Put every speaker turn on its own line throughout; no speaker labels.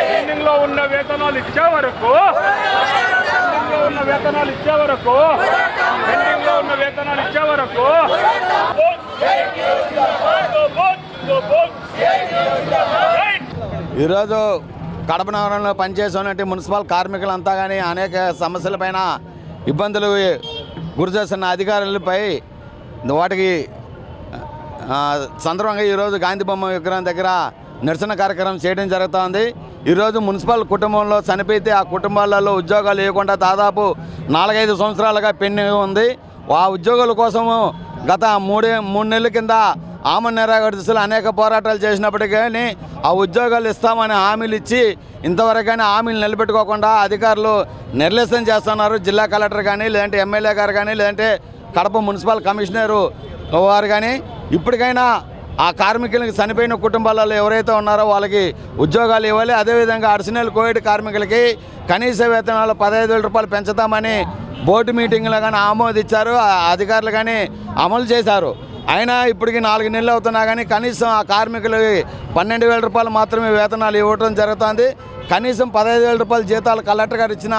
పెండింగ్లో ఉన్న వేతనాలు ఇచ్చే వరకు
ఈరోజు కడప నగరంలో పనిచేస్తున్నట్టు మున్సిపల్ కార్మికులంతా కానీ అనేక సమస్యలపైన ఇబ్బందులు గురి చేస్తున్న అధికారులపై వాటికి సందర్భంగా ఈరోజు గాంధీ బొమ్మ విగ్రహం దగ్గర నిరసన కార్యక్రమం చేయడం జరుగుతోంది. ఈరోజు మున్సిపల్ కుటుంబంలో చనిపోతే ఆ కుటుంబాలలో ఉద్యోగాలు ఇవ్వకుండా దాదాపు 4-5 సంవత్సరాలుగా పెండింగ్ ఉంది. ఆ ఉద్యోగుల కోసము గత మూడు నెలల కింద ఆమరణ నిరాహార దీక్షలు అనేక పోరాటాలు చేసినప్పటికీ కానీ ఆ ఉద్యోగాలు ఇస్తామని హామీలు ఇచ్చి ఇంతవరకు కానీ హామీలు నిలబెట్టుకోకుండా అధికారులు నిర్లక్ష్యం చేస్తున్నారు. జిల్లా కలెక్టర్ కానీ, లేదంటే ఎమ్మెల్యే గారు కానీ, లేదంటే కడప మున్సిపల్ కమిషనరు వారు కానీ ఇప్పటికైనా ఆ కార్మికులకి చనిపోయిన కుటుంబాలలో ఎవరైతే ఉన్నారో వాళ్ళకి ఉద్యోగాలు ఇవ్వాలి. అదేవిధంగా అడిషనల్ కోవిడ్ కార్మికులకి కనీస వేతనాలు 15,000 రూపాయలు పెంచుతామని బోర్డు మీటింగ్లో కానీ ఆమోదించారు. అధికారులు కానీ అమలు చేశారు. అయినా ఇప్పటికి 4 నెలలు అవుతున్నా కానీ కనీసం ఆ కార్మికులకి 12,000 రూపాయలు మాత్రమే వేతనాలు ఇవ్వడం జరుగుతుంది. కనీసం 15,000 రూపాయల జీతాలు కలెక్టర్ గారు ఇచ్చిన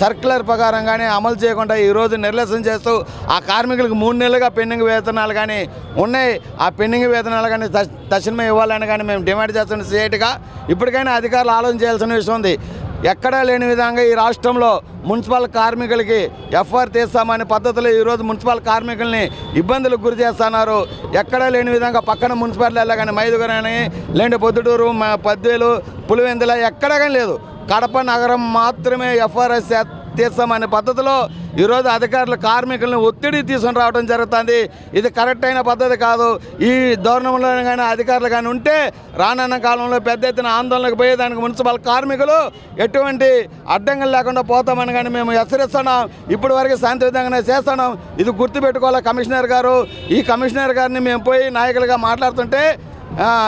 సర్క్యులర్ ప్రకారంగానే అమలు చేయకుండా ఈరోజు నిర్లక్ష్యం చేస్తూ ఆ కార్మికులకు 3 నెలలుగా పెండింగ్ వేతనాలు కానీ ఉన్నాయి. ఆ పెండింగ్ వేతనాలు కానీ తక్షణమే ఇవ్వాలని కానీ మేము డిమాండ్ చేస్తున్న సిఐటిగా ఇప్పటికైనా అధికారులు ఆలోచన చేయాల్సిన విషయం ఉంది. ఎక్కడా లేని విధంగా ఈ రాష్ట్రంలో మున్సిపల్ కార్మికులకి ఎఫ్ఆర్ తీస్తామనే పద్ధతిలో ఈరోజు మున్సిపల్ కార్మికుల్ని ఇబ్బందులకు గురి చేస్తున్నారు. ఎక్కడా లేని విధంగా పక్కన మున్సిపాలిటీలో కానీ మైదుగురు కానీ, లేదంటే పొద్దుటూరు, పద్వేలు, పులివెందుల ఎక్కడా కానీ లేదు. కడప నగరం మాత్రమే ఎఫ్ఆర్ఎస్ తీస్తామనే పద్ధతిలో ఈరోజు అధికారులు కార్మికులను ఒత్తిడి తీసుకుని రావడం జరుగుతుంది. ఇది కరెక్ట్ అయిన పద్ధతి కాదు. ఈ ధోరణిలో కానీ అధికారులు కానీ ఉంటే రానున్న కాలంలో పెద్ద ఎత్తున ఆందోళనకు పోయేదానికి మున్సిపల్ కార్మికులు ఎటువంటి అడ్డంకులు లేకుండా పోతామని కానీ మేము హెచ్చరిస్తున్నాం. ఇప్పటి వరకు శాంతి విధంగానే చేస్తున్నాం. ఇది గుర్తుపెట్టుకోవాలి కమిషనర్ గారు. ఈ కమిషనర్ గారిని మేము పోయి నాయకులుగా మాట్లాడుతుంటే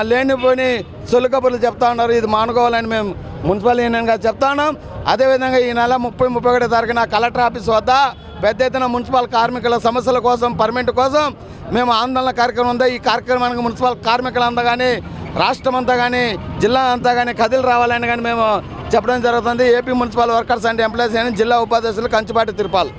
లేనిపోయి సొల్లు కబుర్లు చెప్తా ఉన్నారు. ఇది మానుకోవాలని మేము మున్సిపల్ యూనియన్గా చెప్తా ఉన్నాం. అదేవిధంగా ఈ నెల 30-31 తారీఖున కలెక్టర్ ఆఫీస్ వద్ద పెద్ద ఎత్తున మున్సిపల్ కార్మికుల సమస్యల కోసం, పర్మిట్ కోసం మేము ఆందోళన కార్యక్రమం ఉంది. ఈ కార్యక్రమానికి మున్సిపల్ కార్మికులంతా కానీ, రాష్ట్రం అంతా కానీ, జిల్లా అంతా కానీ కదిలి రావాలని కానీ మేము చెప్పడం జరుగుతుంది. AP municipal workers and employees అని జిల్లా ఉపాధ్యక్షులు కంచుపాటి తిరుపాల్.